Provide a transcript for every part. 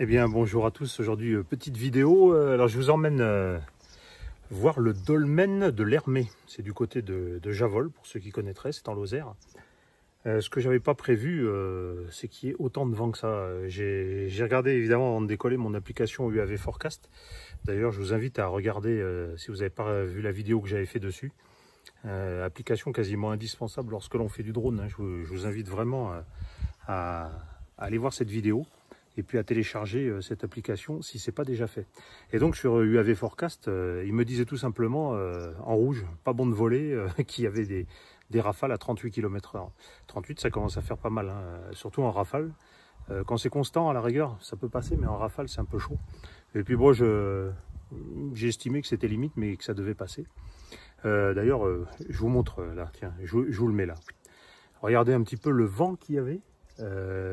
Eh bien bonjour à tous, aujourd'hui petite vidéo, alors je vous emmène voir le dolmen de l'Hermée, c'est du côté de Javol pour ceux qui connaîtraient, c'est en Lozère. Ce que j'avais pas prévu, c'est qu'il y ait autant de vent que ça. J'ai regardé évidemment avant de décoller mon application UAV Forecast, d'ailleurs je vous invite à regarder si vous n'avez pas vu la vidéo que j'avais fait dessus. Application quasiment indispensable lorsque l'on fait du drone, hein. Je vous invite vraiment à aller voir cette vidéo et puis à télécharger cette application si ce n'est pas déjà fait. Et donc sur UAV Forecast, il me disait tout simplement en rouge, pas bon de voler, qu'il y avait des rafales à 38 km/h. 38 ça commence à faire pas mal, hein, surtout en rafale. Quand c'est constant à la rigueur ça peut passer, mais en rafale c'est un peu chaud. Et puis bon, j'ai estimé que c'était limite mais que ça devait passer. D'ailleurs je vous montre là, tiens, je vous le mets là. Regardez un petit peu le vent qu'il y avait.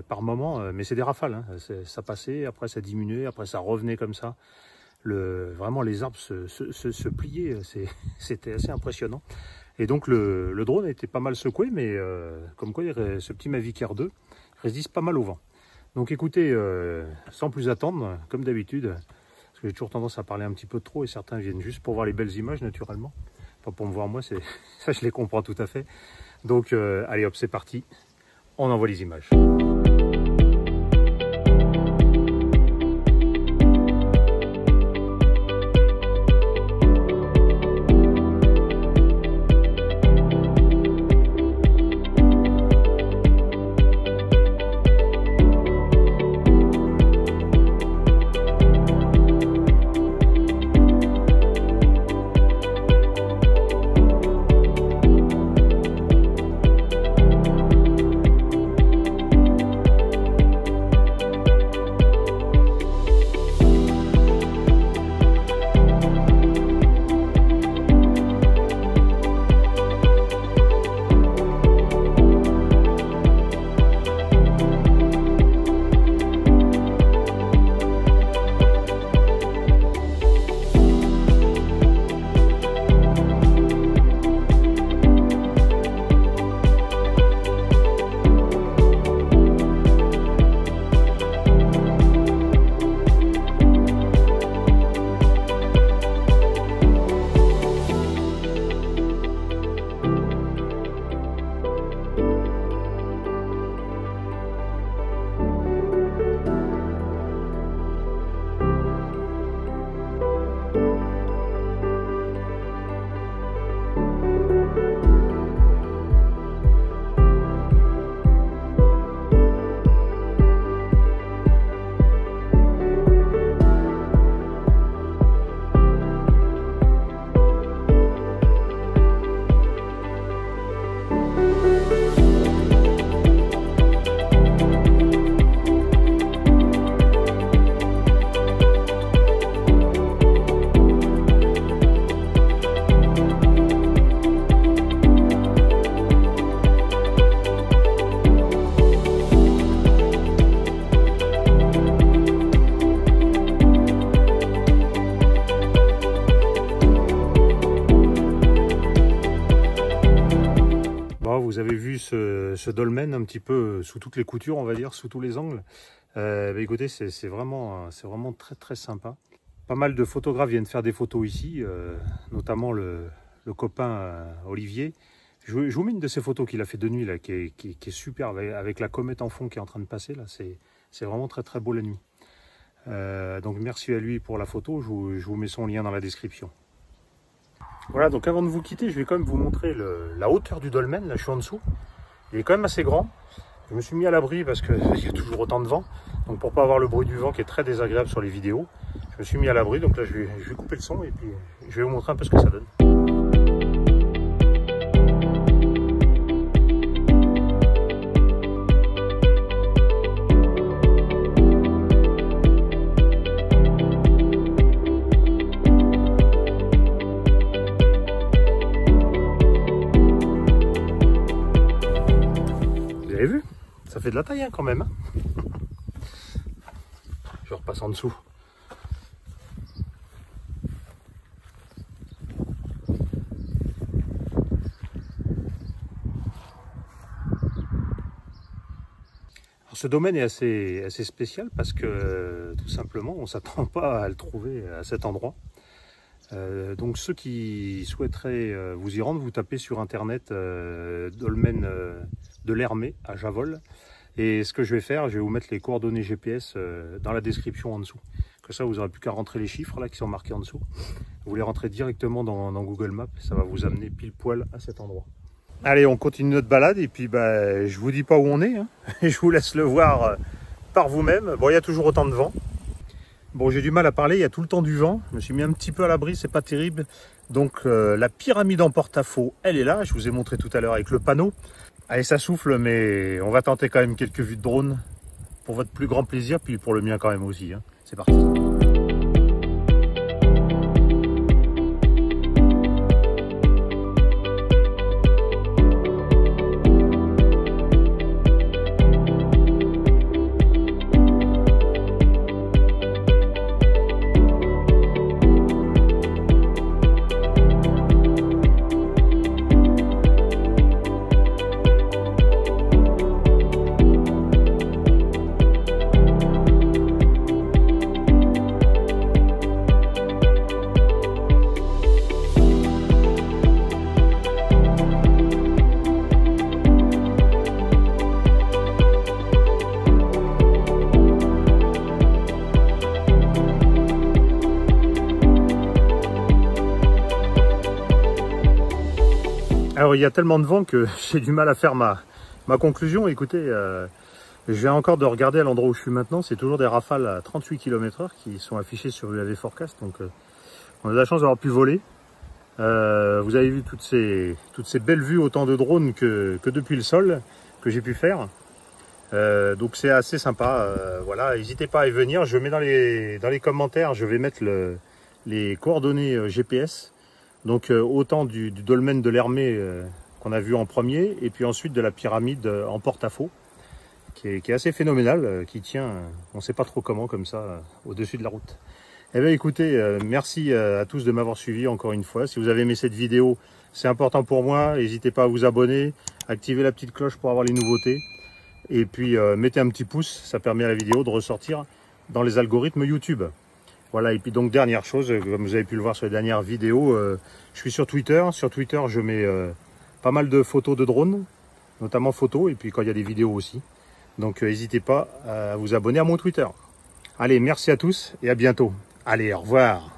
Par moment, mais c'est des rafales, hein. Ça passait, après ça diminuait, après ça revenait comme ça. Vraiment les arbres se pliaient, c'était assez impressionnant. Et donc le drone a été pas mal secoué, mais comme quoi ce petit Mavic Air 2 résiste pas mal au vent. Donc écoutez, sans plus attendre, comme d'habitude, parce que j'ai toujours tendance à parler un petit peu trop et certains viennent juste pour voir les belles images naturellement. Pas pour me voir moi, ça je les comprends tout à fait. Donc allez hop, c'est parti. On envoie les images. Vous avez vu ce dolmen un petit peu sous toutes les coutures, on va dire, sous tous les angles. Écoutez, c'est vraiment très très sympa. Pas mal de photographes viennent faire des photos ici, notamment le copain Olivier. Je vous mets une de ces photos qu'il a fait de nuit, là, qui est super, avec la comète en fond qui est en train de passer. Là, c'est vraiment très très beau la nuit. Donc merci à lui pour la photo, je vous mets son lien dans la description. Voilà, donc avant de vous quitter, je vais quand même vous montrer la hauteur du dolmen. Là, je suis en dessous. Il est quand même assez grand. Je me suis mis à l'abri parce qu'il y a toujours autant de vent. Donc pour pas avoir le bruit du vent qui est très désagréable sur les vidéos, je me suis mis à l'abri. Donc là, je vais couper le son et puis je vais vous montrer un peu ce que ça donne. Vous avez vu? Ça fait de la taille hein, quand même. Hein. Je repasse en dessous. Alors, ce domaine est assez spécial parce que tout simplement. On ne s'attend pas à le trouver à cet endroit. Donc ceux qui souhaiteraient vous y rendre, vous tapez sur internet dolmen de l'Hermé à Javol. Et ce que je vais faire, je vais vous mettre les coordonnées GPS dans la description en dessous. Comme ça, vous n'aurez plus qu'à rentrer les chiffres là qui sont marqués en dessous. Vous les rentrez directement dans Google Maps. Ça va vous amener pile poil à cet endroit. Allez, on continue notre balade et puis je vous dis pas où on est. Hein. Je vous laisse le voir par vous-même. Bon, il y a toujours autant de vent. Bon, j'ai du mal à parler, il y a tout le temps du vent. Je me suis mis un petit peu à l'abri, c'est pas terrible. Donc la pyramide en porte-à-faux, elle est là. Je vous ai montré tout à l'heure avec le panneau. Allez, ça souffle, mais on va tenter quand même quelques vues de drone. Pour votre plus grand plaisir, puis pour le mien quand même aussi. Hein. C'est parti. Alors il y a tellement de vent que j'ai du mal à faire ma conclusion. Écoutez, je viens encore de regarder à l'endroit où je suis maintenant, c'est toujours des rafales à 38 km/h qui sont affichées sur UAV Forecast, donc on a de la chance d'avoir pu voler. Vous avez vu toutes ces belles vues autant de drones que depuis le sol que j'ai pu faire. Donc c'est assez sympa, voilà, n'hésitez pas à y venir, je mets dans les commentaires, je vais mettre les coordonnées GPS. Donc autant du dolmen de l'Hermé qu'on a vu en premier, et puis ensuite de la pyramide en porte-à-faux, qui est assez phénoménale, qui tient, on ne sait pas trop comment, comme ça, au-dessus de la route. Eh bien écoutez, merci à tous de m'avoir suivi encore une fois. Si vous avez aimé cette vidéo, c'est important pour moi, n'hésitez pas à vous abonner, activer la petite cloche pour avoir les nouveautés, et puis mettez un petit pouce, ça permet à la vidéo de ressortir dans les algorithmes YouTube. Voilà, et puis donc dernière chose, comme vous avez pu le voir sur les dernières vidéos, je suis sur Twitter. Sur Twitter, je mets pas mal de photos de drones, notamment photos, et puis quand il y a des vidéos aussi. Donc n'hésitez pas à vous abonner à mon Twitter. Allez, merci à tous et à bientôt. Allez, au revoir.